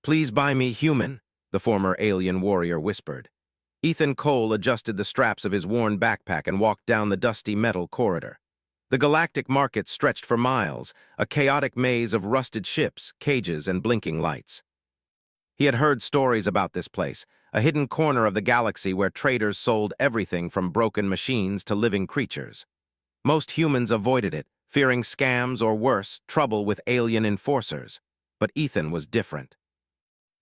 "Please buy me human," the former alien warrior whispered. Ethan Cole adjusted the straps of his worn backpack and walked down the dusty metal corridor. The galactic market stretched for miles, a chaotic maze of rusted ships, cages, and blinking lights. He had heard stories about this place, a hidden corner of the galaxy where traders sold everything from broken machines to living creatures. Most humans avoided it, fearing scams or worse, trouble with alien enforcers. But Ethan was different.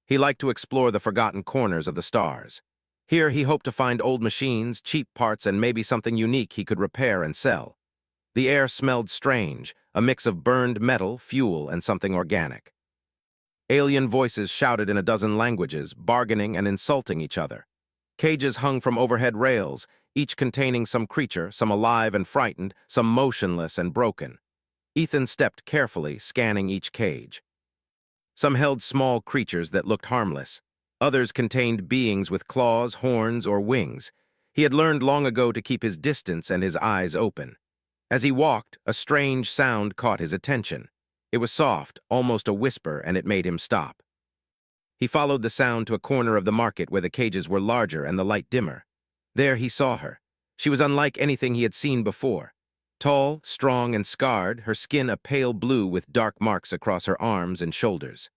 He liked to explore the forgotten corners of the stars. Here he hoped to find old machines, cheap parts, and maybe something unique he could repair and sell. The air smelled strange, a mix of burned metal, fuel, and something organic. Alien voices shouted in a dozen languages, bargaining and insulting each other. Cages hung from overhead rails, each containing some creature, some alive and frightened, some motionless and broken. Ethan stepped carefully, scanning each cage. Some held small creatures that looked harmless. Others contained beings with claws, horns, or wings. He had learned long ago to keep his distance and his eyes open. As he walked, a strange sound caught his attention. It was soft, almost a whisper, and it made him stop. He followed the sound to a corner of the market where the cages were larger and the light dimmer. There he saw her. She was unlike anything he had seen before. Tall, strong, and scarred, her skin a pale blue with dark marks across her arms and shoulders.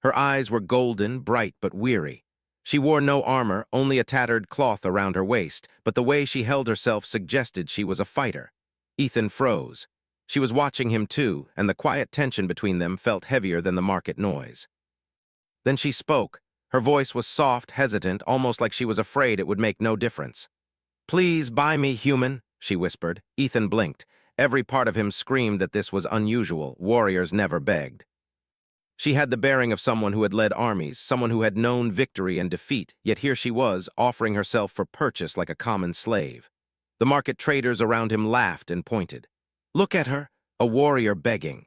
Her eyes were golden, bright but weary. She wore no armor, only a tattered cloth around her waist, but the way she held herself suggested she was a fighter. Ethan froze. She was watching him too, and the quiet tension between them felt heavier than the market noise. Then she spoke. Her voice was soft, hesitant, almost like she was afraid it would make no difference. "Please buy me human," she whispered. Ethan blinked. Every part of him screamed that this was unusual. Warriors never begged. She had the bearing of someone who had led armies, someone who had known victory and defeat, yet here she was, offering herself for purchase like a common slave. The market traders around him laughed and pointed. "Look at her, a warrior begging."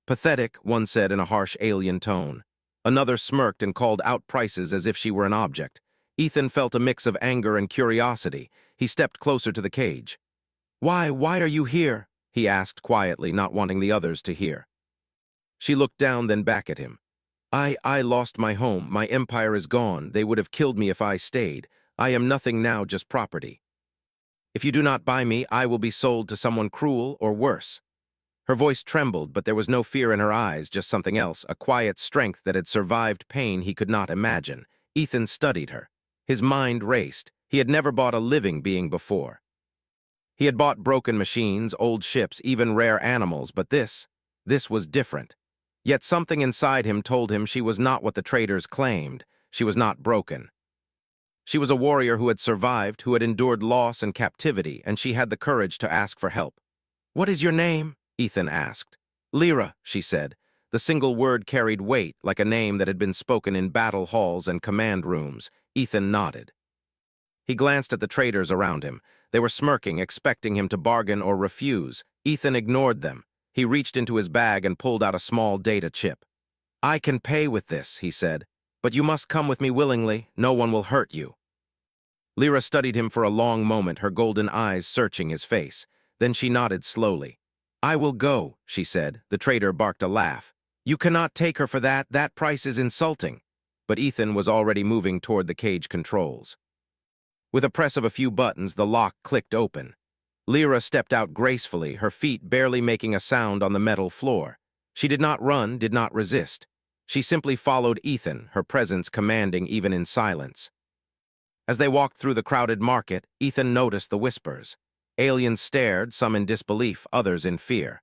"Pathetic," one said in a harsh alien tone. Another smirked and called out prices as if she were an object. Ethan felt a mix of anger and curiosity. He stepped closer to the cage. Why are you here?" he asked quietly, not wanting the others to hear. She looked down, then back at him. I lost my home. My empire is gone. They would have killed me if I stayed. I am nothing now, just property. If you do not buy me, I will be sold to someone cruel or worse." Her voice trembled, but there was no fear in her eyes, just something else, a quiet strength that had survived pain he could not imagine. Ethan studied her. His mind raced. He had never bought a living being before. He had bought broken machines, old ships, even rare animals, but this was different. Yet something inside him told him she was not what the traders claimed. She was not broken. She was a warrior who had survived, who had endured loss and captivity, and she had the courage to ask for help. "What is your name?" Ethan asked. "Lyra," she said. The single word carried weight, like a name that had been spoken in battle halls and command rooms. Ethan nodded. He glanced at the traders around him. They were smirking, expecting him to bargain or refuse. Ethan ignored them. He reached into his bag and pulled out a small data chip. "I can pay with this," he said, "but you must come with me willingly. No one will hurt you." Lyra studied him for a long moment, her golden eyes searching his face. Then she nodded slowly. "I will go," she said. The trader barked a laugh. "You cannot take her for that. That price is insulting." But Ethan was already moving toward the cage controls. With a press of a few buttons, the lock clicked open. Lyra stepped out gracefully, her feet barely making a sound on the metal floor. She did not run, did not resist. She simply followed Ethan, her presence commanding even in silence. As they walked through the crowded market, Ethan noticed the whispers. Aliens stared, some in disbelief, others in fear.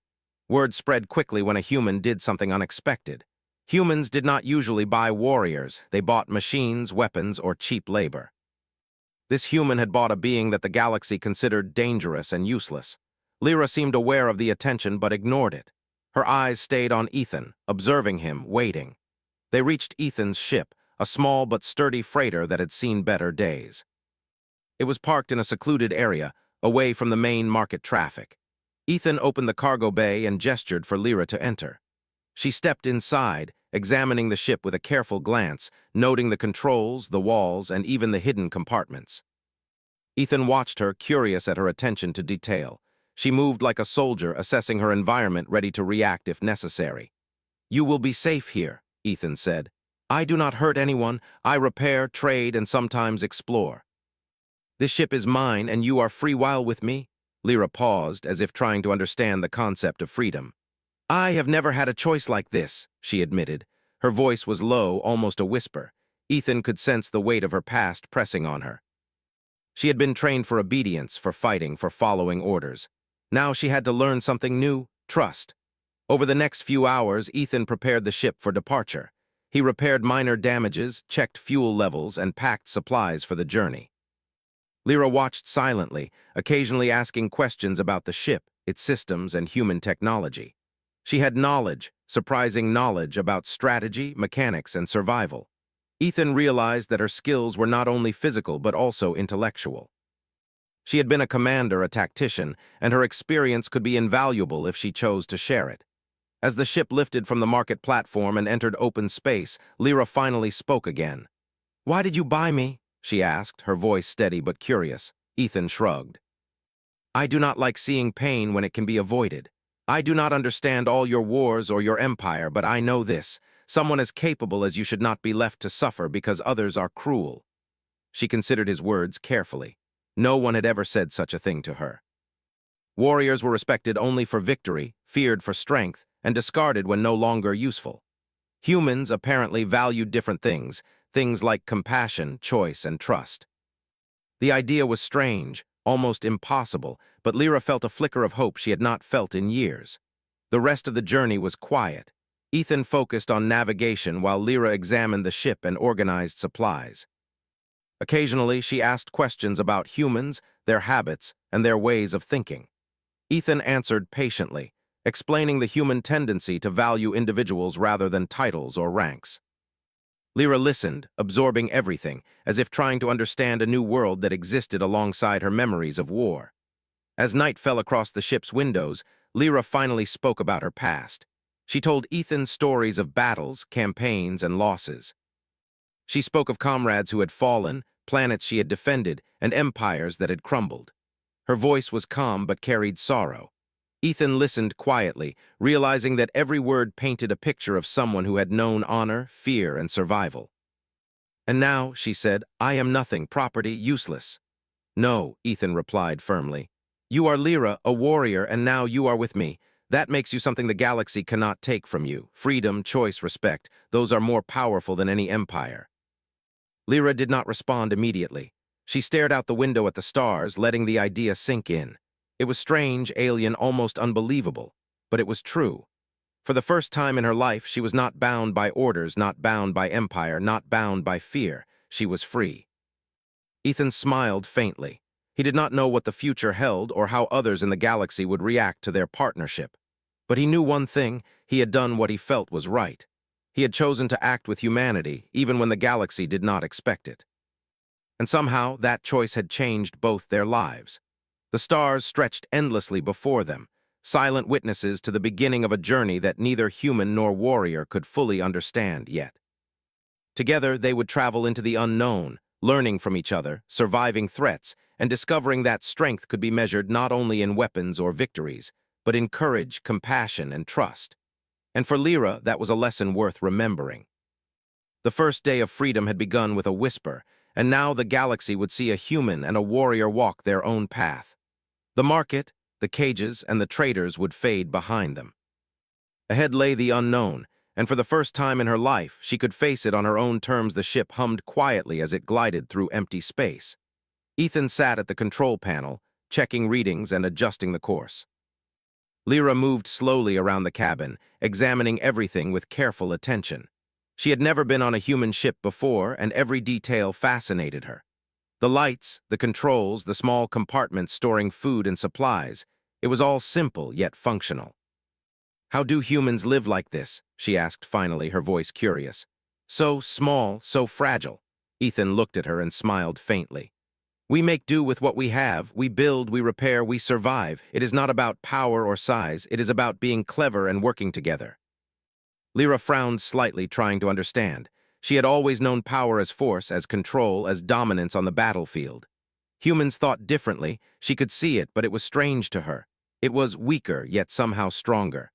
Word spread quickly when a human did something unexpected. Humans did not usually buy warriors. They bought machines, weapons, or cheap labor. This human had bought a being that the galaxy considered dangerous and useless. Lyra seemed aware of the attention but ignored it. Her eyes stayed on Ethan, observing him, waiting. They reached Ethan's ship, a small but sturdy freighter that had seen better days. It was parked in a secluded area, away from the main market traffic. Ethan opened the cargo bay and gestured for Lyra to enter. She stepped inside, examining the ship with a careful glance, noting the controls, the walls, and even the hidden compartments. Ethan watched her, curious at her attention to detail. She moved like a soldier, assessing her environment, ready to react if necessary. "You will be safe here," Ethan said. "I do not hurt anyone. I repair, trade, and sometimes explore. This ship is mine, and you are free while with me?" Lyra paused, as if trying to understand the concept of freedom. "I have never had a choice like this," she admitted. Her voice was low, almost a whisper. Ethan could sense the weight of her past pressing on her. She had been trained for obedience, for fighting, for following orders. Now she had to learn something new: trust. Over the next few hours, Ethan prepared the ship for departure. He repaired minor damages, checked fuel levels, and packed supplies for the journey. Lyra watched silently, occasionally asking questions about the ship, its systems, and human technology. She had knowledge, surprising knowledge about strategy, mechanics, and survival. Ethan realized that her skills were not only physical but also intellectual. She had been a commander, a tactician, and her experience could be invaluable if she chose to share it. As the ship lifted from the market platform and entered open space, Lyra finally spoke again. "Why did you buy me?" she asked, her voice steady but curious. Ethan shrugged. "I do not like seeing pain when it can be avoided. I do not understand all your wars or your empire, but I know this: someone as capable as you should not be left to suffer because others are cruel." She considered his words carefully. No one had ever said such a thing to her. Warriors were respected only for victory, feared for strength, and discarded when no longer useful. Humans apparently valued different things, things like compassion, choice, and trust. The idea was strange, almost impossible, but Lyra felt a flicker of hope she had not felt in years. The rest of the journey was quiet. Ethan focused on navigation while Lyra examined the ship and organized supplies. Occasionally, she asked questions about humans, their habits, and their ways of thinking. Ethan answered patiently, explaining the human tendency to value individuals rather than titles or ranks. Lyra listened, absorbing everything, as if trying to understand a new world that existed alongside her memories of war. As night fell across the ship's windows, Lyra finally spoke about her past. She told Ethan stories of battles, campaigns, and losses. She spoke of comrades who had fallen, planets she had defended, and empires that had crumbled. Her voice was calm but carried sorrow. Ethan listened quietly, realizing that every word painted a picture of someone who had known honor, fear, and survival. "And now," she said, "I am nothing, property, useless." "No," Ethan replied firmly. "You are Lyra, a warrior, and now you are with me. That makes you something the galaxy cannot take from you. Freedom, choice, respect, those are more powerful than any empire." Lyra did not respond immediately. She stared out the window at the stars, letting the idea sink in. It was strange, alien, almost unbelievable, but it was true. For the first time in her life, she was not bound by orders, not bound by empire, not bound by fear. She was free. Ethan smiled faintly. He did not know what the future held or how others in the galaxy would react to their partnership. But he knew one thing: he had done what he felt was right. He had chosen to act with humanity, even when the galaxy did not expect it. And somehow, that choice had changed both their lives. The stars stretched endlessly before them, silent witnesses to the beginning of a journey that neither human nor warrior could fully understand yet. Together, they would travel into the unknown, learning from each other, surviving threats, and discovering that strength could be measured not only in weapons or victories, but in courage, compassion, and trust. And for Lyra, that was a lesson worth remembering. The first day of freedom had begun with a whisper, and now the galaxy would see a human and a warrior walk their own path. The market, the cages, and the traders would fade behind them. Ahead lay the unknown, and for the first time in her life, she could face it on her own terms. The ship hummed quietly as it glided through empty space. Ethan sat at the control panel, checking readings and adjusting the course. Lyra moved slowly around the cabin, examining everything with careful attention. She had never been on a human ship before, and every detail fascinated her. The lights, the controls, the small compartments storing food and supplies, it was all simple yet functional. "How do humans live like this?" she asked finally, her voice curious. "So small, so fragile." Ethan looked at her and smiled faintly. "We make do with what we have. We build, we repair, we survive. It is not about power or size. It is about being clever and working together." Lyra frowned slightly, trying to understand. She had always known power as force, as control, as dominance on the battlefield. Humans thought differently. She could see it, but it was strange to her. It was weaker, yet somehow stronger.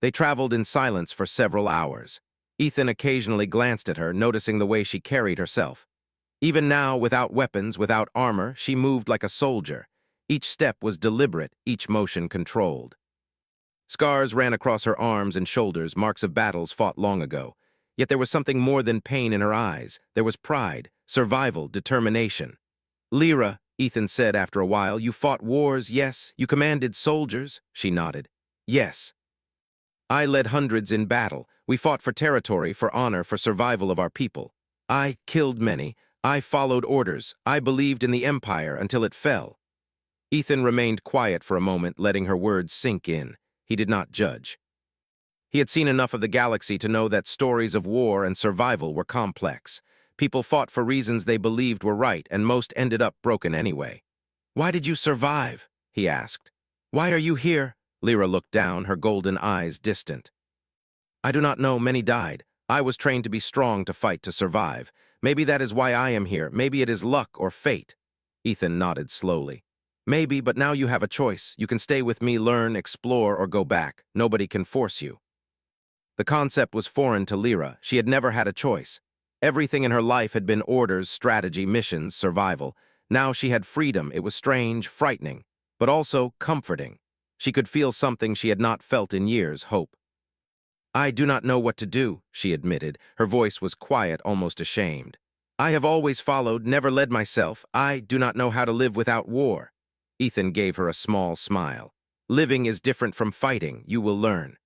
They traveled in silence for several hours. Ethan occasionally glanced at her, noticing the way she carried herself. Even now, without weapons, without armor, she moved like a soldier. Each step was deliberate, each motion controlled. Scars ran across her arms and shoulders, marks of battles fought long ago. Yet there was something more than pain in her eyes. There was pride, survival, determination. "Lyra," Ethan said after a while, "you fought wars, yes? You commanded soldiers?" She nodded. "Yes. I led hundreds in battle. We fought for territory, for honor, for survival of our people. I killed many. I followed orders. I believed in the Empire until it fell." Ethan remained quiet for a moment, letting her words sink in. He did not judge. He had seen enough of the galaxy to know that stories of war and survival were complex. People fought for reasons they believed were right, and most ended up broken anyway. "Why did you survive?" he asked. "Why are you here?" Lyra looked down, her golden eyes distant. "I do not know. Many died. I was trained to be strong, to fight, to survive. Maybe that is why I am here. Maybe it is luck or fate." Ethan nodded slowly. "Maybe, but now you have a choice. You can stay with me, learn, explore, or go back. Nobody can force you." The concept was foreign to Lyra. She had never had a choice. Everything in her life had been orders, strategy, missions, survival. Now she had freedom. It was strange, frightening, but also comforting. She could feel something she had not felt in years, hope. "I do not know what to do," she admitted. Her voice was quiet, almost ashamed. "I have always followed, never led myself. I do not know how to live without war." Ethan gave her a small smile. "Living is different from fighting. You will learn.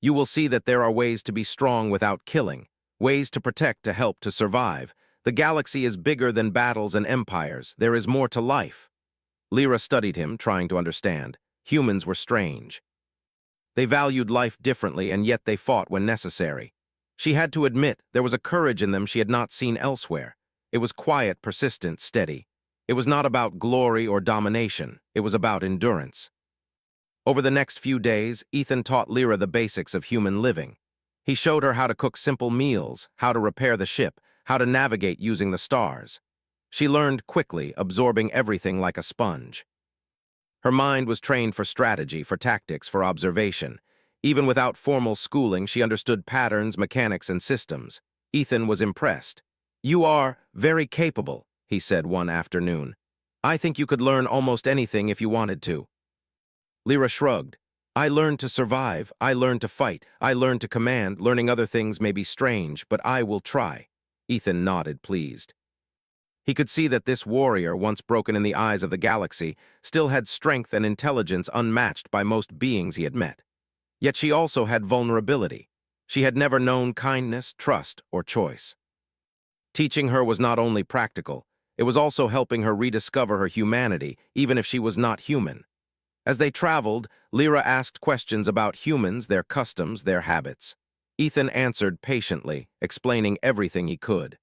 You will see that there are ways to be strong without killing, ways to protect, to help, to survive. The galaxy is bigger than battles and empires. There is more to life." Lyra studied him, trying to understand. Humans were strange. They valued life differently, and yet they fought when necessary. She had to admit there was a courage in them she had not seen elsewhere. It was quiet, persistent, steady. It was not about glory or domination. It was about endurance. Over the next few days, Ethan taught Lyra the basics of human living. He showed her how to cook simple meals, how to repair the ship, how to navigate using the stars. She learned quickly, absorbing everything like a sponge. Her mind was trained for strategy, for tactics, for observation. Even without formal schooling, she understood patterns, mechanics, and systems. Ethan was impressed. "You are very capable," he said one afternoon. "I think you could learn almost anything if you wanted to." Lyra shrugged. "I learned to survive. I learned to fight. I learned to command. Learning other things may be strange, but I will try." Ethan nodded, pleased. He could see that this warrior, once broken in the eyes of the galaxy, still had strength and intelligence unmatched by most beings he had met. Yet she also had vulnerability. She had never known kindness, trust, or choice. Teaching her was not only practical, it was also helping her rediscover her humanity, even if she was not human. As they traveled, Lyra asked questions about humans, their customs, their habits. Ethan answered patiently, explaining everything he could.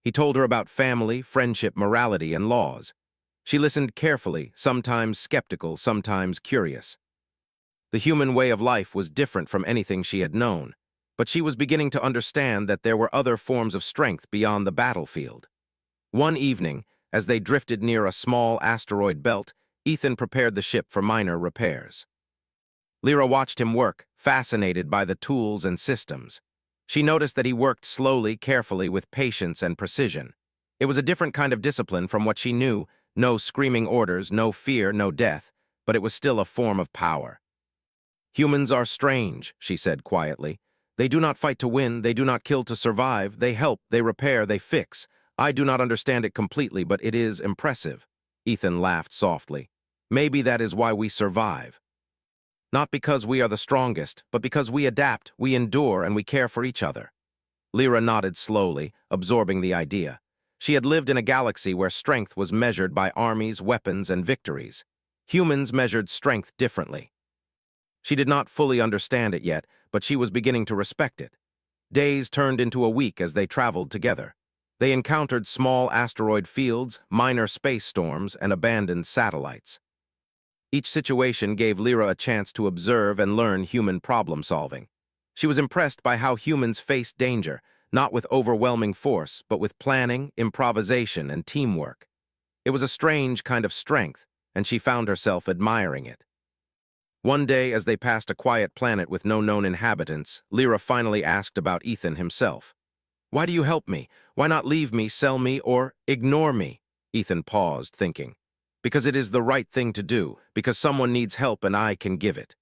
He told her about family, friendship, morality, and laws. She listened carefully, sometimes skeptical, sometimes curious. The human way of life was different from anything she had known, but she was beginning to understand that there were other forms of strength beyond the battlefield. One evening, as they drifted near a small asteroid belt, Ethan prepared the ship for minor repairs. Lyra watched him work, fascinated by the tools and systems. She noticed that he worked slowly, carefully, with patience and precision. It was a different kind of discipline from what she knew, no screaming orders, no fear, no death, but it was still a form of power. "Humans are strange," she said quietly. "They do not fight to win, they do not kill to survive, they help, they repair, they fix. I do not understand it completely, but it is impressive." Ethan laughed softly. "Maybe that is why we survive. Not because we are the strongest, but because we adapt, we endure, and we care for each other." Lyra nodded slowly, absorbing the idea. She had lived in a galaxy where strength was measured by armies, weapons, and victories. Humans measured strength differently. She did not fully understand it yet, but she was beginning to respect it. Days turned into a week as they traveled together. They encountered small asteroid fields, minor space storms, and abandoned satellites. Each situation gave Lyra a chance to observe and learn human problem-solving. She was impressed by how humans faced danger, not with overwhelming force, but with planning, improvisation, and teamwork. It was a strange kind of strength, and she found herself admiring it. One day, as they passed a quiet planet with no known inhabitants, Lyra finally asked about Ethan himself. "Why do you help me? Why not leave me, sell me, or ignore me?" Ethan paused, thinking. "Because it is the right thing to do, because someone needs help and I can give it.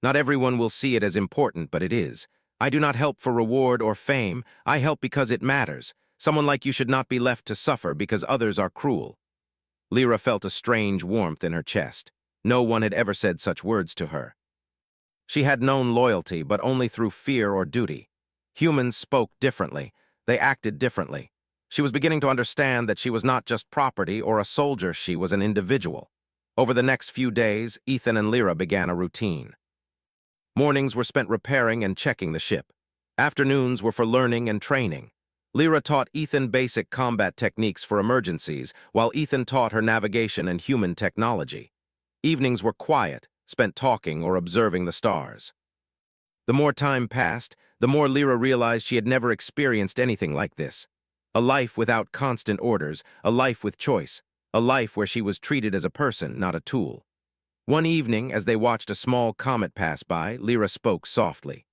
Not everyone will see it as important, but it is. I do not help for reward or fame. I help because it matters. Someone like you should not be left to suffer because others are cruel." Lyra felt a strange warmth in her chest. No one had ever said such words to her. She had known loyalty, but only through fear or duty. Humans spoke differently. They acted differently. She was beginning to understand that she was not just property or a soldier, she was an individual. Over the next few days, Ethan and Lyra began a routine. Mornings were spent repairing and checking the ship. Afternoons were for learning and training. Lyra taught Ethan basic combat techniques for emergencies, while Ethan taught her navigation and human technology. Evenings were quiet, spent talking or observing the stars. The more time passed, the more Lyra realized she had never experienced anything like this. A life without constant orders, a life with choice, a life where she was treated as a person, not a tool. One evening, as they watched a small comet pass by, Lyra spoke softly.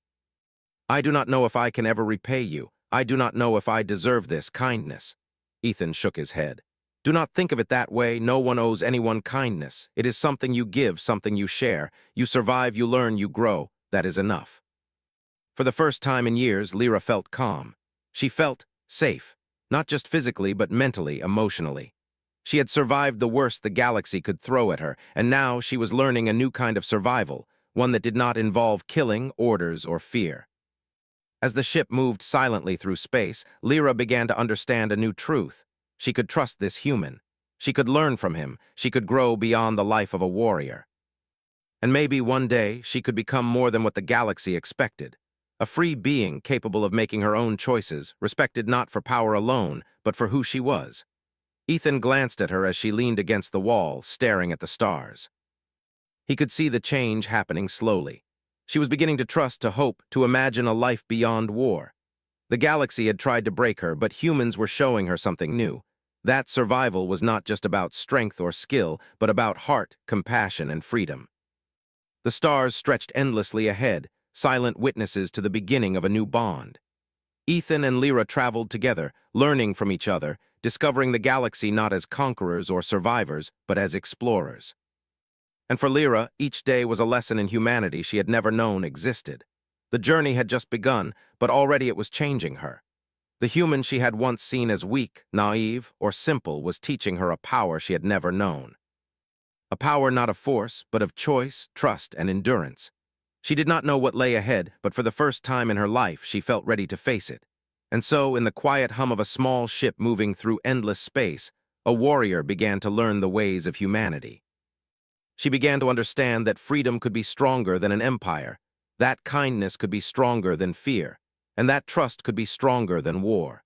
"I do not know if I can ever repay you. I do not know if I deserve this kindness." Ethan shook his head. "Do not think of it that way. No one owes anyone kindness. It is something you give, something you share. You survive, you learn, you grow. That is enough." For the first time in years, Lyra felt calm. She felt safe, not just physically, but mentally, emotionally. She had survived the worst the galaxy could throw at her, and now she was learning a new kind of survival, one that did not involve killing, orders, or fear. As the ship moved silently through space, Lyra began to understand a new truth. She could trust this human. She could learn from him. She could grow beyond the life of a warrior. And maybe one day she could become more than what the galaxy expected. A free being capable of making her own choices, respected not for power alone, but for who she was. Ethan glanced at her as she leaned against the wall, staring at the stars. He could see the change happening slowly. She was beginning to trust, to hope, to imagine a life beyond war. The galaxy had tried to break her, but humans were showing her something new. That survival was not just about strength or skill, but about heart, compassion, and freedom. The stars stretched endlessly ahead, silent witnesses to the beginning of a new bond. Ethan and Lyra traveled together, learning from each other, discovering the galaxy not as conquerors or survivors, but as explorers. And for Lyra, each day was a lesson in humanity she had never known existed. The journey had just begun, but already it was changing her. The human she had once seen as weak, naive, or simple was teaching her a power she had never known. A power not of force, but of choice, trust, and endurance. She did not know what lay ahead, but for the first time in her life, she felt ready to face it. And so, in the quiet hum of a small ship moving through endless space, a warrior began to learn the ways of humanity. She began to understand that freedom could be stronger than an empire, that kindness could be stronger than fear, and that trust could be stronger than war.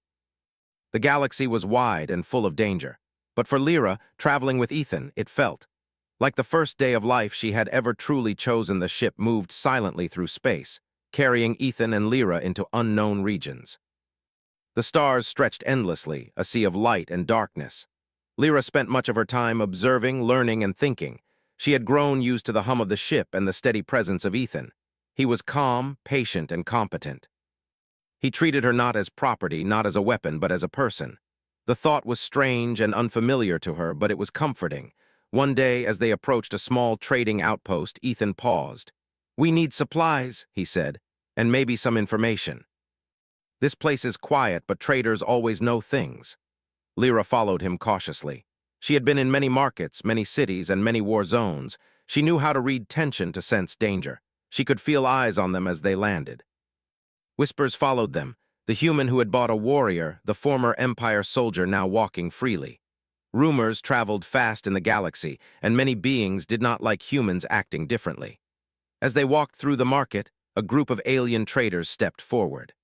The galaxy was wide and full of danger, but for Lyra, traveling with Ethan, it felt like the first day of life she had ever truly chosen. The ship moved silently through space, carrying Ethan and Lyra into unknown regions. The stars stretched endlessly, a sea of light and darkness. Lyra spent much of her time observing, learning, and thinking. She had grown used to the hum of the ship and the steady presence of Ethan. He was calm, patient, and competent. He treated her not as property, not as a weapon, but as a person. The thought was strange and unfamiliar to her, but it was comforting. One day, as they approached a small trading outpost, Ethan paused. "We need supplies," he said, "and maybe some information. This place is quiet, but traders always know things." Lyra followed him cautiously. She had been in many markets, many cities, and many war zones. She knew how to read tension to sense danger. She could feel eyes on them as they landed. Whispers followed them, the human who had bought a warrior, the former Empire soldier now walking freely. Rumors traveled fast in the galaxy, and many beings did not like humans acting differently. As they walked through the market, a group of alien traders stepped forward.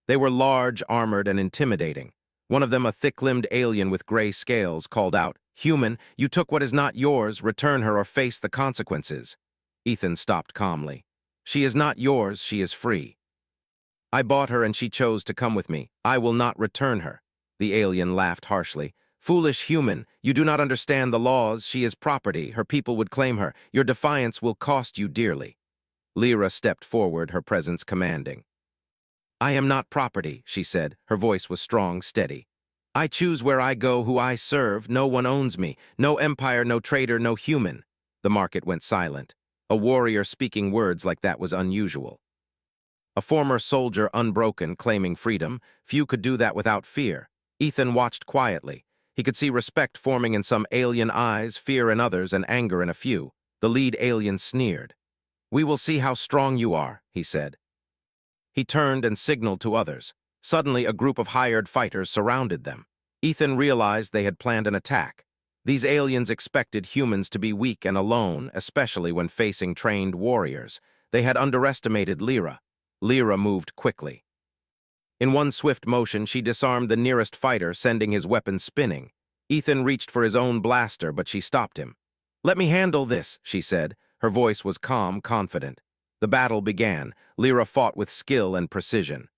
They were large, armored, and intimidating. One of them, a thick-limbed alien with gray scales, called out, "Human, you took what is not yours, return her or face the consequences." Ethan stopped calmly. "She is not yours, she is free. I bought her and she chose to come with me. I will not return her." The alien laughed harshly. "Foolish human, you do not understand the laws. She is property. Her people would claim her. Your defiance will cost you dearly." Lyra stepped forward, her presence commanding. "I am not property," she said. Her voice was strong, steady. "I choose where I go, who I serve. No one owns me. No empire, no trader, no human." The market went silent. A warrior speaking words like that was unusual. A former soldier unbroken, claiming freedom. Few could do that without fear. Ethan watched quietly. He could see respect forming in some alien eyes, fear in others, and anger in a few. The lead alien sneered. "We will see how strong you are," he said. He turned and signaled to others. Suddenly, a group of hired fighters surrounded them. Ethan realized they had planned an attack. These aliens expected humans to be weak and alone, especially when facing trained warriors. They had underestimated Lyra. Lyra moved quickly. In one swift motion, she disarmed the nearest fighter, sending his weapon spinning. Ethan reached for his own blaster, but she stopped him. "Let me handle this," she said. Her voice was calm, confident. The battle began. Lyra fought with skill and precision.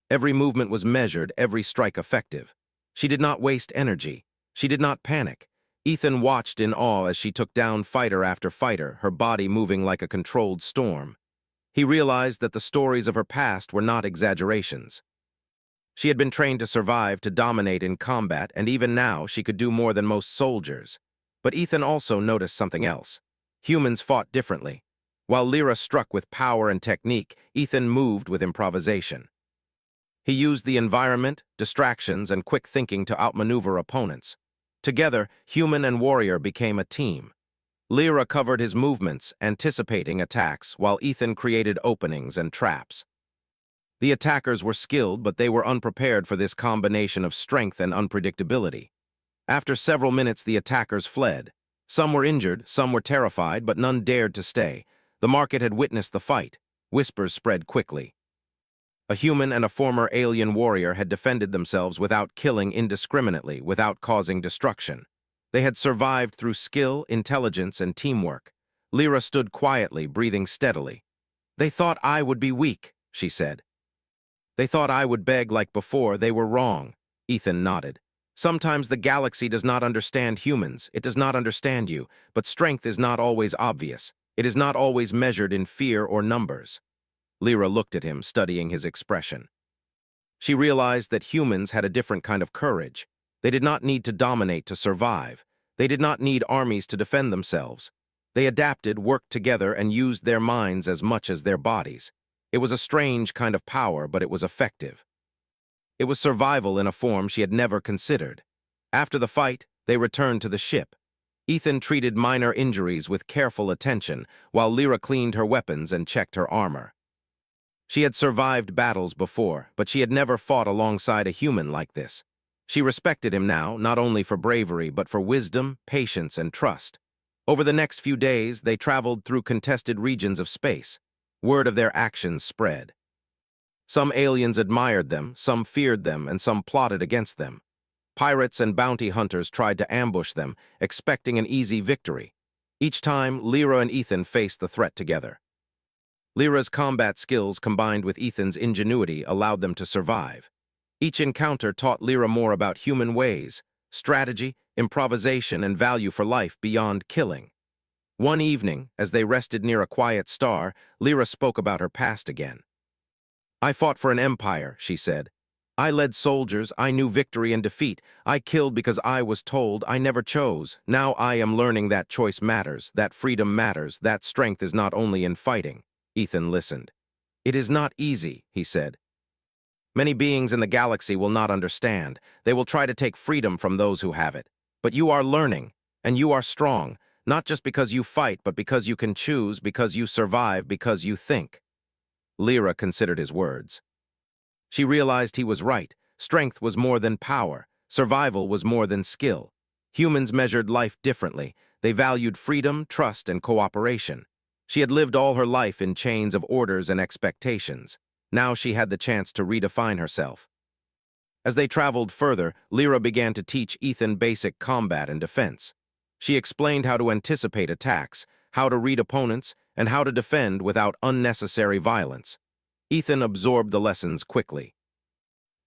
Every movement was measured, every strike effective. She did not waste energy. She did not panic. Ethan watched in awe as she took down fighter after fighter, her body moving like a controlled storm. He realized that the stories of her past were not exaggerations. She had been trained to survive, to dominate in combat, and even now she could do more than most soldiers. But Ethan also noticed something else. Humans fought differently. While Lyra struck with power and technique, Ethan moved with improvisation. He used the environment, distractions, and quick thinking to outmaneuver opponents. Together, human and warrior became a team. Lyra covered his movements, anticipating attacks, while Ethan created openings and traps. The attackers were skilled, but they were unprepared for this combination of strength and unpredictability. After several minutes, the attackers fled. Some were injured, some were terrified, but none dared to stay. The market had witnessed the fight. Whispers spread quickly. A human and a former alien warrior had defended themselves without killing indiscriminately, without causing destruction. They had survived through skill, intelligence, and teamwork. Lyra stood quietly, breathing steadily. "They thought I would be weak," she said. "They thought I would beg like before. They were wrong." Ethan nodded. "Sometimes the galaxy does not understand humans. It does not understand you. But strength is not always obvious. It is not always measured in fear or numbers." Lyra looked at him, studying his expression. She realized that humans had a different kind of courage. They did not need to dominate to survive. They did not need armies to defend themselves. They adapted, worked together, and used their minds as much as their bodies. It was a strange kind of power, but it was effective. It was survival in a form she had never considered. After the fight, they returned to the ship. Ethan treated minor injuries with careful attention, while Lyra cleaned her weapons and checked her armor. She had survived battles before, but she had never fought alongside a human like this. She respected him now, not only for bravery, but for wisdom, patience, and trust. Over the next few days, they traveled through contested regions of space. Word of their actions spread. Some aliens admired them, some feared them, and some plotted against them. Pirates and bounty hunters tried to ambush them, expecting an easy victory. Each time, Lyra and Ethan faced the threat together. Lyra's combat skills combined with Ethan's ingenuity allowed them to survive. Each encounter taught Lyra more about human ways, strategy, improvisation, and value for life beyond killing. One evening, as they rested near a quiet star, Lyra spoke about her past again. "I fought for an empire," she said. "I led soldiers, I knew victory and defeat. I killed because I was told, I never chose. Now I am learning that choice matters, that freedom matters, that strength is not only in fighting." Ethan listened. "It is not easy," he said. "Many beings in the galaxy will not understand. They will try to take freedom from those who have it. But you are learning, and you are strong, not just because you fight, but because you can choose, because you survive, because you think." Lyra considered his words. She realized he was right. Strength was more than power. Survival was more than skill. Humans measured life differently. They valued freedom, trust, and cooperation. She had lived all her life in chains of orders and expectations. Now she had the chance to redefine herself. As they traveled further, Lyra began to teach Ethan basic combat and defense. She explained how to anticipate attacks, how to read opponents, and how to defend without unnecessary violence. Ethan absorbed the lessons quickly.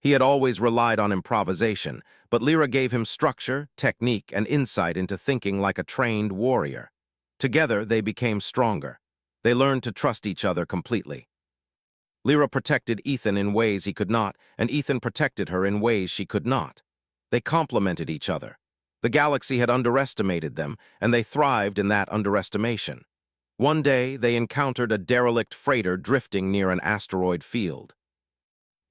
He had always relied on improvisation, but Lyra gave him structure, technique, and insight into thinking like a trained warrior. Together, they became stronger. They learned to trust each other completely. Lyra protected Ethan in ways he could not, and Ethan protected her in ways she could not. They complemented each other. The galaxy had underestimated them, and they thrived in that underestimation. One day, they encountered a derelict freighter drifting near an asteroid field.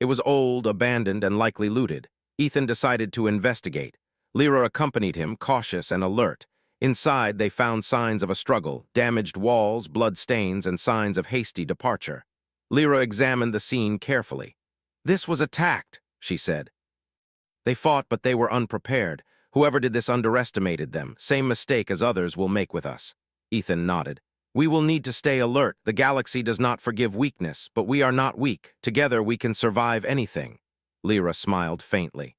It was old, abandoned, and likely looted. Ethan decided to investigate. Lyra accompanied him, cautious and alert. Inside, they found signs of a struggle, damaged walls, blood stains, and signs of hasty departure. Lyra examined the scene carefully. "This was attacked," she said. "They fought, but they were unprepared. Whoever did this underestimated them. Same mistake as others will make with us." Ethan nodded. "We will need to stay alert. The galaxy does not forgive weakness, but we are not weak. Together we can survive anything." Lyra smiled faintly.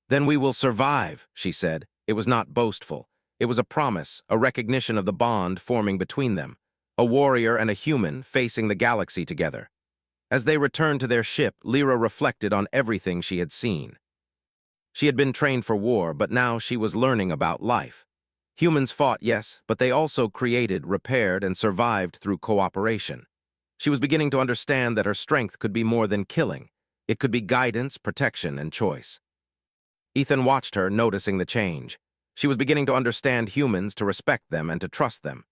"Then we will survive," she said. It was not boastful. It was a promise, a recognition of the bond forming between them. A warrior and a human facing the galaxy together. As they returned to their ship, Lyra reflected on everything she had seen. She had been trained for war, but now she was learning about life. Humans fought, yes, but they also created, repaired, and survived through cooperation. She was beginning to understand that her strength could be more than killing. It could be guidance, protection, and choice. Ethan watched her, noticing the change. She was beginning to understand humans, to respect them, and to trust them.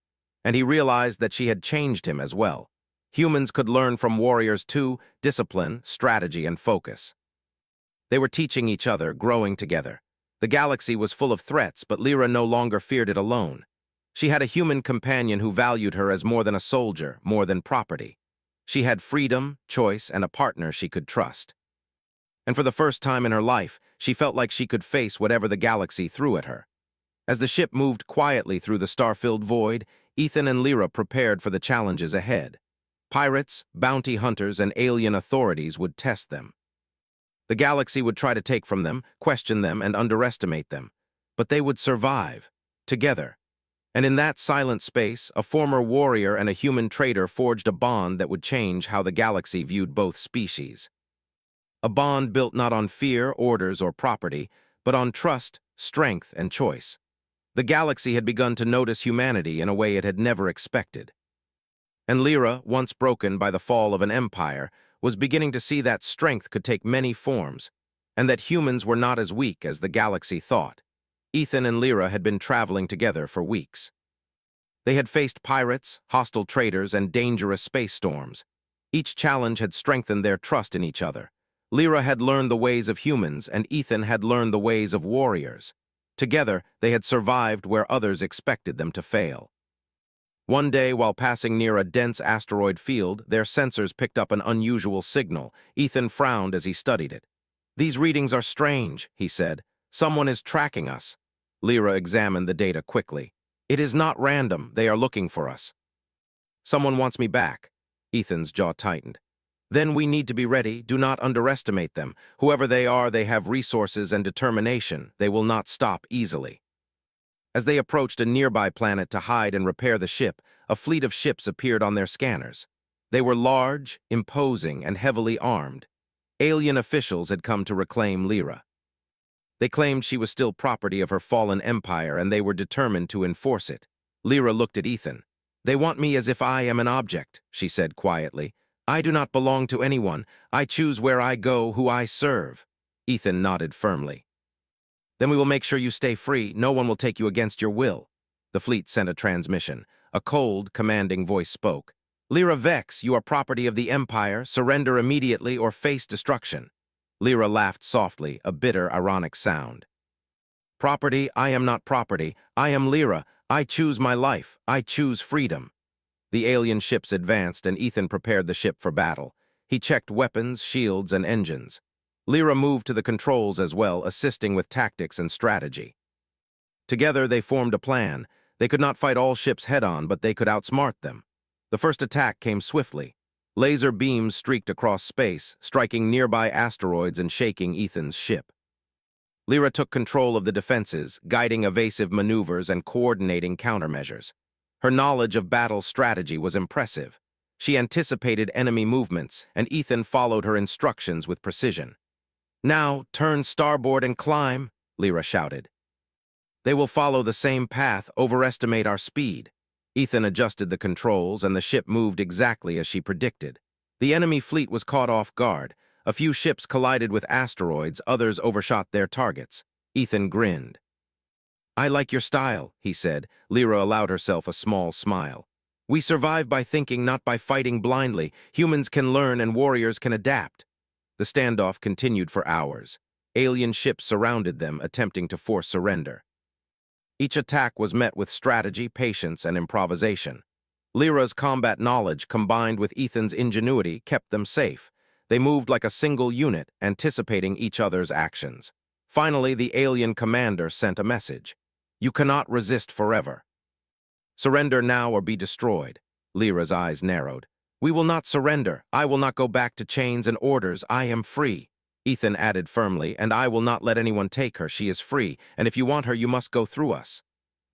And he realized that she had changed him as well. Humans could learn from warriors too: discipline, strategy, and focus. They were teaching each other, growing together. The galaxy was full of threats, but Lyra no longer feared it alone. She had a human companion who valued her as more than a soldier, more than property. She had freedom, choice, and a partner she could trust. And for the first time in her life, she felt like she could face whatever the galaxy threw at her. As the ship moved quietly through the star-filled void, Ethan and Lyra prepared for the challenges ahead. Pirates, bounty hunters, and alien authorities would test them. The galaxy would try to take from them, question them, and underestimate them. But they would survive, together. And in that silent space, a former warrior and a human trader forged a bond that would change how the galaxy viewed both species. A bond built not on fear, orders, or property, but on trust, strength, and choice. The galaxy had begun to notice humanity in a way it had never expected. And Lyra, once broken by the fall of an empire, was beginning to see that strength could take many forms, and that humans were not as weak as the galaxy thought. Ethan and Lyra had been traveling together for weeks. They had faced pirates, hostile traders, and dangerous space storms. Each challenge had strengthened their trust in each other. Lyra had learned the ways of humans, and Ethan had learned the ways of warriors. Together, they had survived where others expected them to fail. One day, while passing near a dense asteroid field, their sensors picked up an unusual signal. Ethan frowned as he studied it. "These readings are strange," he said. "Someone is tracking us." Lyra examined the data quickly. "It is not random. They are looking for us." "Someone wants me back." Ethan's jaw tightened. "Then we need to be ready. Do not underestimate them. Whoever they are, they have resources and determination. They will not stop easily." As they approached a nearby planet to hide and repair the ship, a fleet of ships appeared on their scanners. They were large, imposing, and heavily armed. Alien officials had come to reclaim Lyra. They claimed she was still property of her fallen empire, and they were determined to enforce it. Lyra looked at Ethan. "They want me as if I am an object," she said quietly. "I do not belong to anyone. I choose where I go, who I serve." Ethan nodded firmly. "Then we will make sure you stay free. No one will take you against your will." The fleet sent a transmission. A cold, commanding voice spoke. "Lyra Vex, you are property of the Empire. Surrender immediately or face destruction." Lyra laughed softly, a bitter, ironic sound. "Property? I am not property. I am Lyra. I choose my life. I choose freedom." The alien ships advanced, and Ethan prepared the ship for battle. He checked weapons, shields, and engines. Lyra moved to the controls as well, assisting with tactics and strategy. Together, they formed a plan. They could not fight all ships head-on, but they could outsmart them. The first attack came swiftly. Laser beams streaked across space, striking nearby asteroids and shaking Ethan's ship. Lyra took control of the defenses, guiding evasive maneuvers and coordinating countermeasures. Her knowledge of battle strategy was impressive. She anticipated enemy movements, and Ethan followed her instructions with precision. Now, turn starboard and climb, Lyra shouted. They will follow the same path, overestimate our speed. Ethan adjusted the controls, and the ship moved exactly as she predicted. The enemy fleet was caught off guard. A few ships collided with asteroids, others overshot their targets. Ethan grinned. I like your style, he said. Lyra allowed herself a small smile. We survive by thinking, not by fighting blindly. Humans can learn and warriors can adapt. The standoff continued for hours. Alien ships surrounded them, attempting to force surrender. Each attack was met with strategy, patience, and improvisation. Lyra's combat knowledge, combined with Ethan's ingenuity, kept them safe. They moved like a single unit, anticipating each other's actions. Finally, the alien commander sent a message. You cannot resist forever. Surrender now or be destroyed. Lyra's eyes narrowed. We will not surrender. I will not go back to chains and orders. I am free. Ethan added firmly, and I will not let anyone take her. She is free, and if you want her, you must go through us.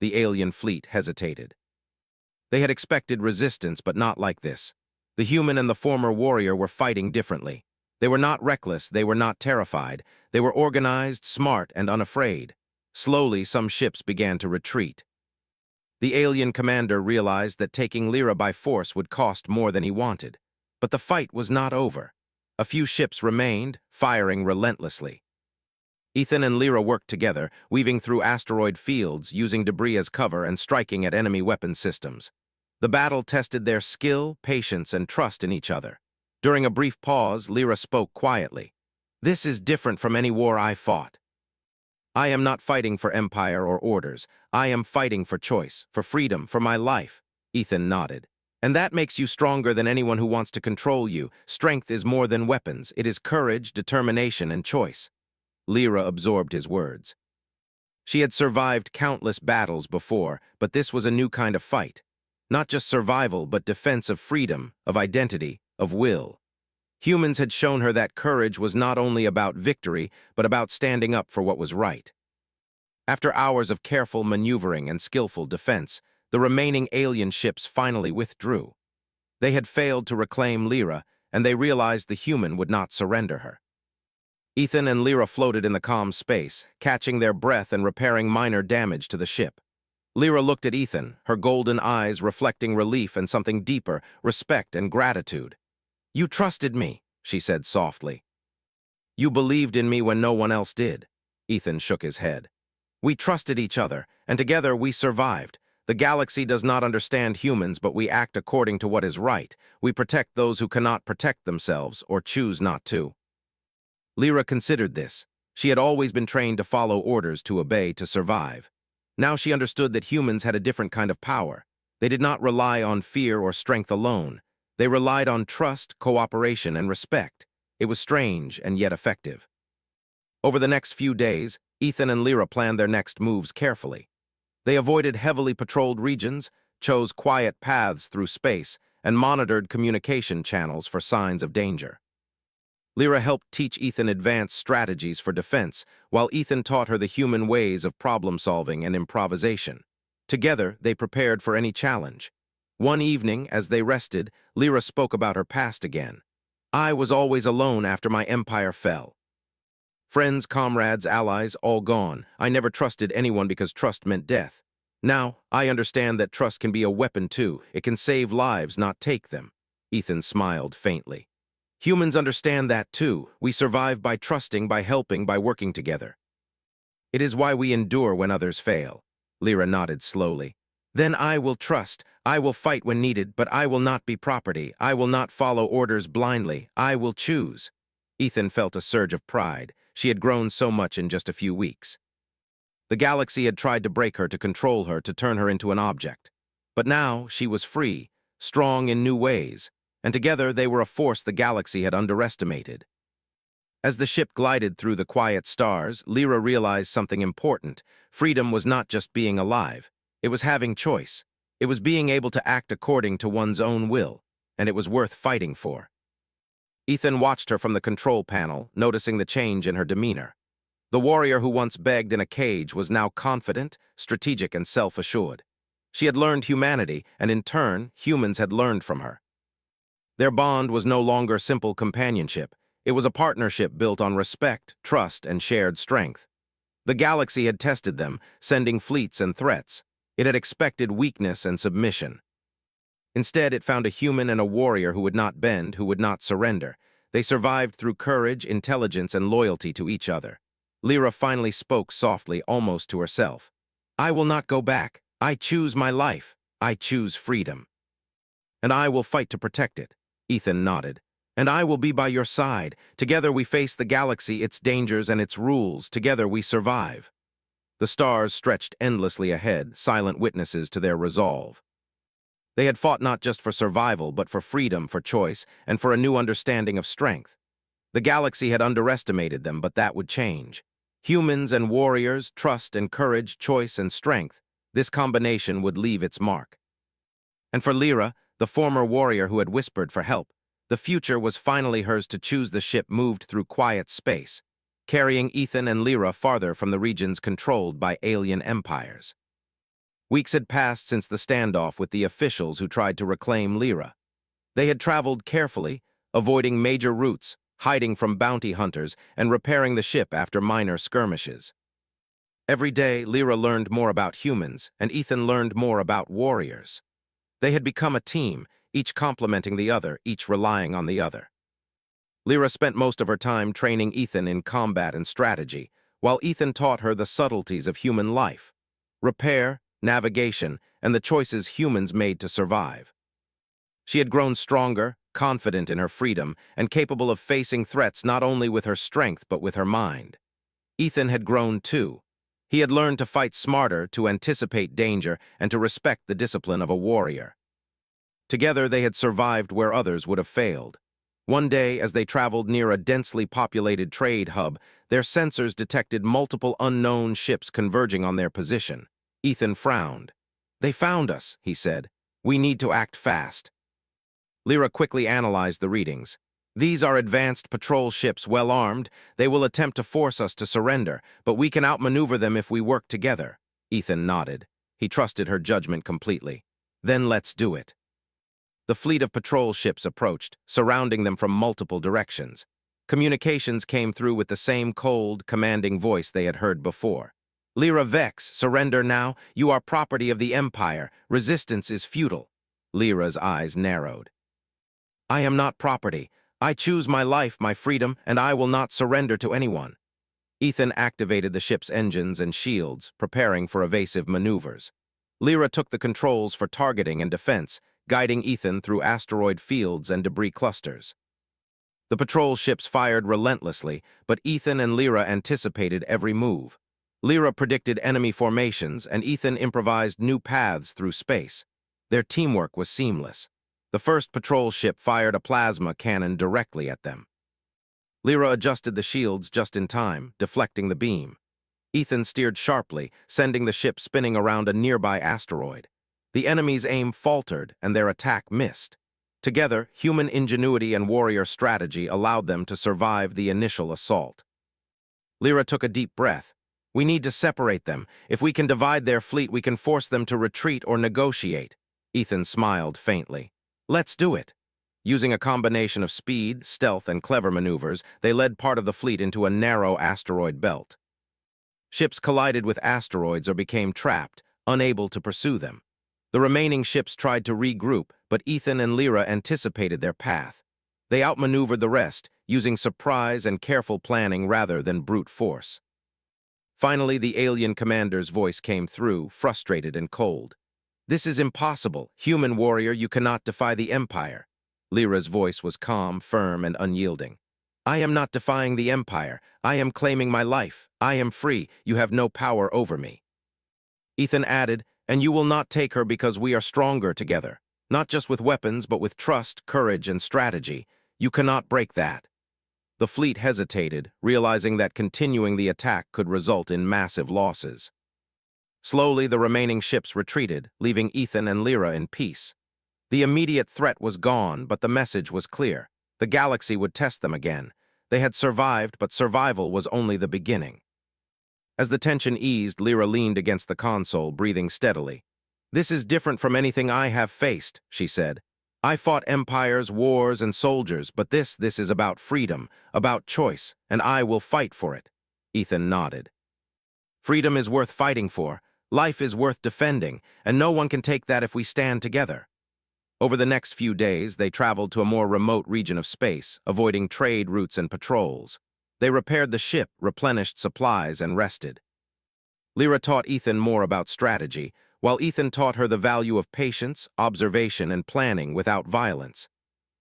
The alien fleet hesitated. They had expected resistance, but not like this. The human and the former warrior were fighting differently. They were not reckless, they were not terrified. They were organized, smart, and unafraid. Slowly, some ships began to retreat. The alien commander realized that taking Lyra by force would cost more than he wanted. But the fight was not over. A few ships remained, firing relentlessly. Ethan and Lyra worked together, weaving through asteroid fields, using debris as cover and striking at enemy weapon systems. The battle tested their skill, patience, and trust in each other. During a brief pause, Lyra spoke quietly. This is different from any war I fought. I am not fighting for empire or orders. I am fighting for choice, for freedom, for my life. Ethan nodded. And that makes you stronger than anyone who wants to control you. Strength is more than weapons. It is courage, determination, and choice. Lyra absorbed his words. She had survived countless battles before, but this was a new kind of fight. Not just survival, but defense of freedom, of identity, of will. Humans had shown her that courage was not only about victory, but about standing up for what was right. After hours of careful maneuvering and skillful defense, the remaining alien ships finally withdrew. They had failed to reclaim Lyra, and they realized the human would not surrender her. Ethan and Lyra floated in the calm space, catching their breath and repairing minor damage to the ship. Lyra looked at Ethan, her golden eyes reflecting relief and something deeper, respect and gratitude. You trusted me, she said softly. You believed in me when no one else did. Ethan shook his head. We trusted each other, and together we survived. The galaxy does not understand humans, but we act according to what is right. We protect those who cannot protect themselves or choose not to. Lyra considered this. She had always been trained to follow orders, to obey, to survive. Now she understood that humans had a different kind of power. They did not rely on fear or strength alone. They relied on trust, cooperation, and respect. It was strange and yet effective. Over the next few days, Ethan and Lyra planned their next moves carefully. They avoided heavily patrolled regions, chose quiet paths through space, and monitored communication channels for signs of danger. Lyra helped teach Ethan advanced strategies for defense, while Ethan taught her the human ways of problem-solving and improvisation. Together, they prepared for any challenge. One evening, as they rested, Lyra spoke about her past again. I was always alone after my empire fell. Friends, comrades, allies, all gone. I never trusted anyone because trust meant death. Now, I understand that trust can be a weapon too. It can save lives, not take them. Ethan smiled faintly. Humans understand that too. We survive by trusting, by helping, by working together. It is why we endure when others fail. Lyra nodded slowly. Then I will trust. I will fight when needed, but I will not be property. I will not follow orders blindly. I will choose. Ethan felt a surge of pride. She had grown so much in just a few weeks. The galaxy had tried to break her, to control her, to turn her into an object. But now she was free, strong in new ways, and together they were a force the galaxy had underestimated. As the ship glided through the quiet stars, Lyra realized something important. Freedom was not just being alive. It was having choice. It was being able to act according to one's own will, and it was worth fighting for. Ethan watched her from the control panel, noticing the change in her demeanor. The warrior who once begged in a cage was now confident, strategic, and self-assured. She had learned humanity, and in turn, humans had learned from her. Their bond was no longer simple companionship. It was a partnership built on respect, trust, and shared strength. The galaxy had tested them, sending fleets and threats. It had expected weakness and submission. Instead, it found a human and a warrior who would not bend, who would not surrender. They survived through courage, intelligence, and loyalty to each other. Lyra finally spoke softly, almost to herself. "I will not go back. I choose my life. I choose freedom. And I will fight to protect it." Ethan nodded. "And I will be by your side. Together we face the galaxy, its dangers, and its rules. Together we survive." The stars stretched endlessly ahead, silent witnesses to their resolve. They had fought not just for survival, but for freedom, for choice, and for a new understanding of strength. The galaxy had underestimated them, but that would change. Humans and warriors, trust and courage, choice and strength, this combination would leave its mark. And for Lyra, the former warrior who had whispered for help, the future was finally hers to choose. The ship moved through quiet space, carrying Ethan and Lyra farther from the regions controlled by alien empires. Weeks had passed since the standoff with the officials who tried to reclaim Lyra. They had traveled carefully, avoiding major routes, hiding from bounty hunters, and repairing the ship after minor skirmishes. Every day, Lyra learned more about humans, and Ethan learned more about warriors. They had become a team, each complementing the other, each relying on the other. Lyra spent most of her time training Ethan in combat and strategy, while Ethan taught her the subtleties of human life, repair, navigation, and the choices humans made to survive. She had grown stronger, confident in her freedom, and capable of facing threats not only with her strength but with her mind. Ethan had grown too. He had learned to fight smarter, to anticipate danger, and to respect the discipline of a warrior. Together they had survived where others would have failed. One day, as they traveled near a densely populated trade hub, their sensors detected multiple unknown ships converging on their position. Ethan frowned. "They found us," he said. "We need to act fast." Lyra quickly analyzed the readings. "These are advanced patrol ships, well armed. They will attempt to force us to surrender, but we can outmaneuver them if we work together." Ethan nodded. He trusted her judgment completely. "Then let's do it." The fleet of patrol ships approached, surrounding them from multiple directions. Communications came through with the same cold, commanding voice they had heard before. "Lyra Vex, surrender now. You are property of the Empire. Resistance is futile." Lyra's eyes narrowed. "I am not property. I choose my life, my freedom, and I will not surrender to anyone." Ethan activated the ship's engines and shields, preparing for evasive maneuvers. Lyra took the controls for targeting and defense, guiding Ethan through asteroid fields and debris clusters. The patrol ships fired relentlessly, but Ethan and Lyra anticipated every move. Lyra predicted enemy formations, and Ethan improvised new paths through space. Their teamwork was seamless. The first patrol ship fired a plasma cannon directly at them. Lyra adjusted the shields just in time, deflecting the beam. Ethan steered sharply, sending the ship spinning around a nearby asteroid. The enemy's aim faltered, and their attack missed. Together, human ingenuity and warrior strategy allowed them to survive the initial assault. Lyra took a deep breath. "We need to separate them. If we can divide their fleet, we can force them to retreat or negotiate." Ethan smiled faintly. "Let's do it." Using a combination of speed, stealth, and clever maneuvers, they led part of the fleet into a narrow asteroid belt. Ships collided with asteroids or became trapped, unable to pursue them. The remaining ships tried to regroup, but Ethan and Lyra anticipated their path. They outmaneuvered the rest, using surprise and careful planning rather than brute force. Finally, the alien commander's voice came through, frustrated and cold. "This is impossible. Human warrior, you cannot defy the Empire." Lyra's voice was calm, firm, and unyielding. "I am not defying the Empire. I am claiming my life. I am free. You have no power over me." Ethan added, "And you will not take her because we are stronger together. Not just with weapons, but with trust, courage, and strategy. You cannot break that." The fleet hesitated, realizing that continuing the attack could result in massive losses. Slowly, the remaining ships retreated, leaving Ethan and Lyra in peace. The immediate threat was gone, but the message was clear. The galaxy would test them again. They had survived, but survival was only the beginning. As the tension eased, Lyra leaned against the console, breathing steadily. "This is different from anything I have faced," she said. I fought empires, wars, and soldiers, but this is about freedom, about choice, and I will fight for it. Ethan nodded. Freedom is worth fighting for, life is worth defending, and no one can take that if we stand together. Over the next few days, they traveled to a more remote region of space, avoiding trade routes and patrols. They repaired the ship, replenished supplies, and rested. Lyra taught Ethan more about strategy, while Ethan taught her the value of patience, observation, and planning without violence.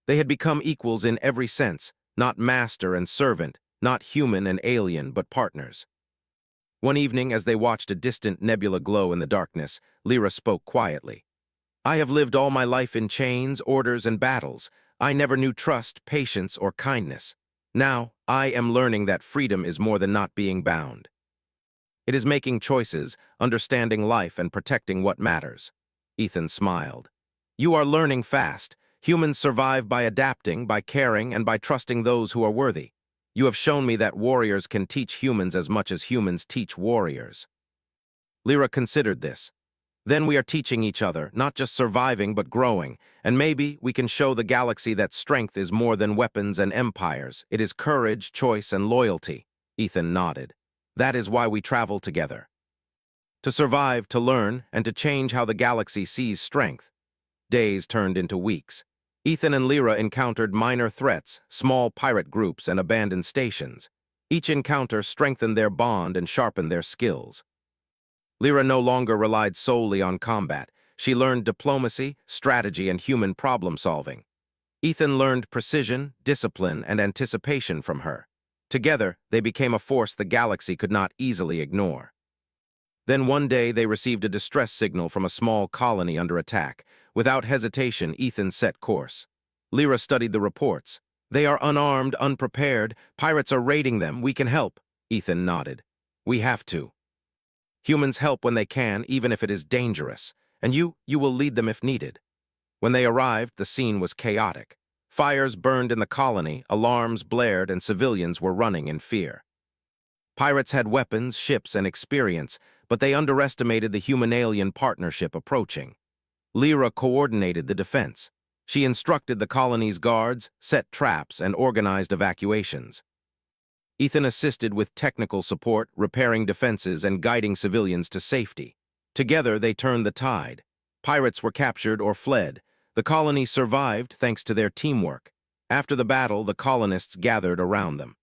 They had become equals in every sense, not master and servant, not human and alien, but partners. One evening, as they watched a distant nebula glow in the darkness, Lyra spoke quietly. I have lived all my life in chains, orders, and battles. I never knew trust, patience, or kindness. Now, I am learning that freedom is more than not being bound. It is making choices, understanding life, and protecting what matters. Ethan smiled. You are learning fast. Humans survive by adapting, by caring, and by trusting those who are worthy. You have shown me that warriors can teach humans as much as humans teach warriors. Lyra considered this. Then we are teaching each other, not just surviving but growing, and maybe we can show the galaxy that strength is more than weapons and empires. It is courage, choice, and loyalty. Ethan nodded. That is why we travel together. To survive, to learn, and to change how the galaxy sees strength. Days turned into weeks. Ethan and Lyra encountered minor threats, small pirate groups, and abandoned stations. Each encounter strengthened their bond and sharpened their skills. Lyra no longer relied solely on combat. She learned diplomacy, strategy, and human problem-solving. Ethan learned precision, discipline, and anticipation from her. Together, they became a force the galaxy could not easily ignore. Then one day they received a distress signal from a small colony under attack. Without hesitation, Ethan set course. Lyra studied the reports. They are unarmed, unprepared. Pirates are raiding them. We can help. Ethan nodded. We have to. Humans help when they can, even if it is dangerous. And you will lead them if needed. When they arrived, the scene was chaotic. Fires burned in the colony, alarms blared, and civilians were running in fear. Pirates had weapons, ships, and experience, but they underestimated the human-alien partnership approaching. Lyra coordinated the defense. She instructed the colony's guards, set traps, and organized evacuations. Ethan assisted with technical support, repairing defenses, and guiding civilians to safety. Together, they turned the tide. Pirates were captured or fled. The colony survived thanks to their teamwork. After the battle, the colonists gathered around them.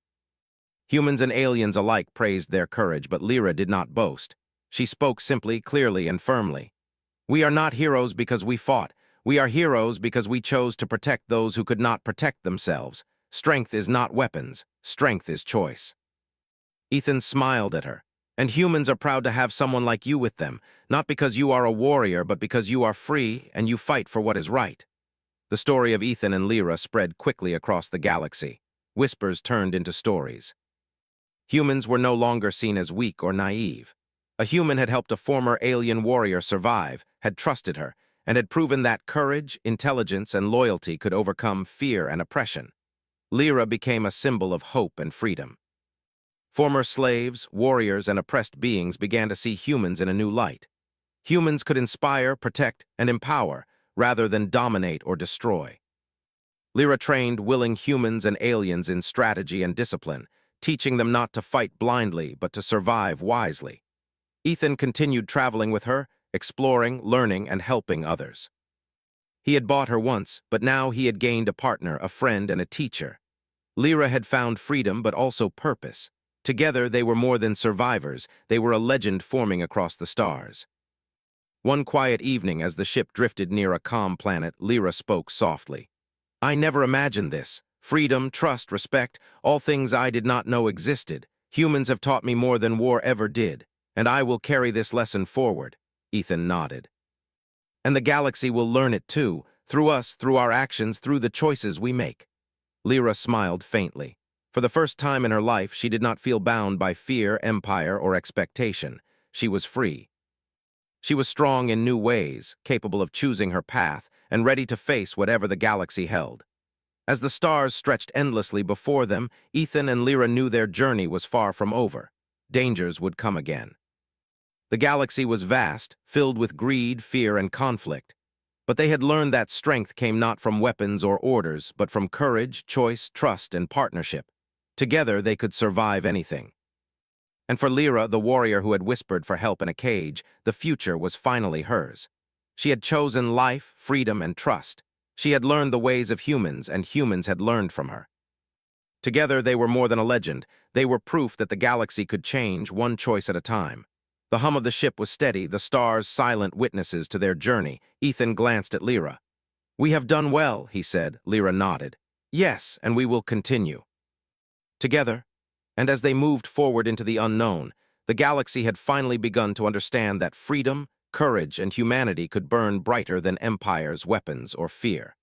Humans and aliens alike praised their courage, but Lyra did not boast. She spoke simply, clearly, and firmly. We are not heroes because we fought. We are heroes because we chose to protect those who could not protect themselves. Strength is not weapons. Strength is choice. Ethan smiled at her. And humans are proud to have someone like you with them, not because you are a warrior, but because you are free and you fight for what is right. The story of Ethan and Lyra spread quickly across the galaxy. Whispers turned into stories. Humans were no longer seen as weak or naive. A human had helped a former alien warrior survive, had trusted her, and had proven that courage, intelligence, and loyalty could overcome fear and oppression. Lyra became a symbol of hope and freedom. Former slaves, warriors, and oppressed beings began to see humans in a new light. Humans could inspire, protect, and empower, rather than dominate or destroy. Lyra trained willing humans and aliens in strategy and discipline, teaching them not to fight blindly, but to survive wisely. Ethan continued traveling with her, exploring, learning, and helping others. He had bought her once, but now he had gained a partner, a friend, and a teacher. Lyra had found freedom, but also purpose. Together, they were more than survivors. They were a legend forming across the stars. One quiet evening, as the ship drifted near a calm planet, Lyra spoke softly. I never imagined this. Freedom, trust, respect, all things I did not know existed. Humans have taught me more than war ever did, and I will carry this lesson forward. Ethan nodded. And the galaxy will learn it too, through us, through our actions, through the choices we make. Lyra smiled faintly. For the first time in her life, she did not feel bound by fear, empire, or expectation. She was free. She was strong in new ways, capable of choosing her path, and ready to face whatever the galaxy held. As the stars stretched endlessly before them, Ethan and Lyra knew their journey was far from over. Dangers would come again. The galaxy was vast, filled with greed, fear, and conflict. But they had learned that strength came not from weapons or orders, but from courage, choice, trust, and partnership. Together, they could survive anything. And for Lyra, the warrior who had whispered for help in a cage, the future was finally hers. She had chosen life, freedom, and trust. She had learned the ways of humans, and humans had learned from her. Together, they were more than a legend. They were proof that the galaxy could change, one choice at a time. The hum of the ship was steady, the stars silent witnesses to their journey. Ethan glanced at Lyra. "We have done well," he said. Lyra nodded. "Yes, and we will continue." Together, and as they moved forward into the unknown, the galaxy had finally begun to understand that freedom, courage, and humanity could burn brighter than empires, weapons, or fear.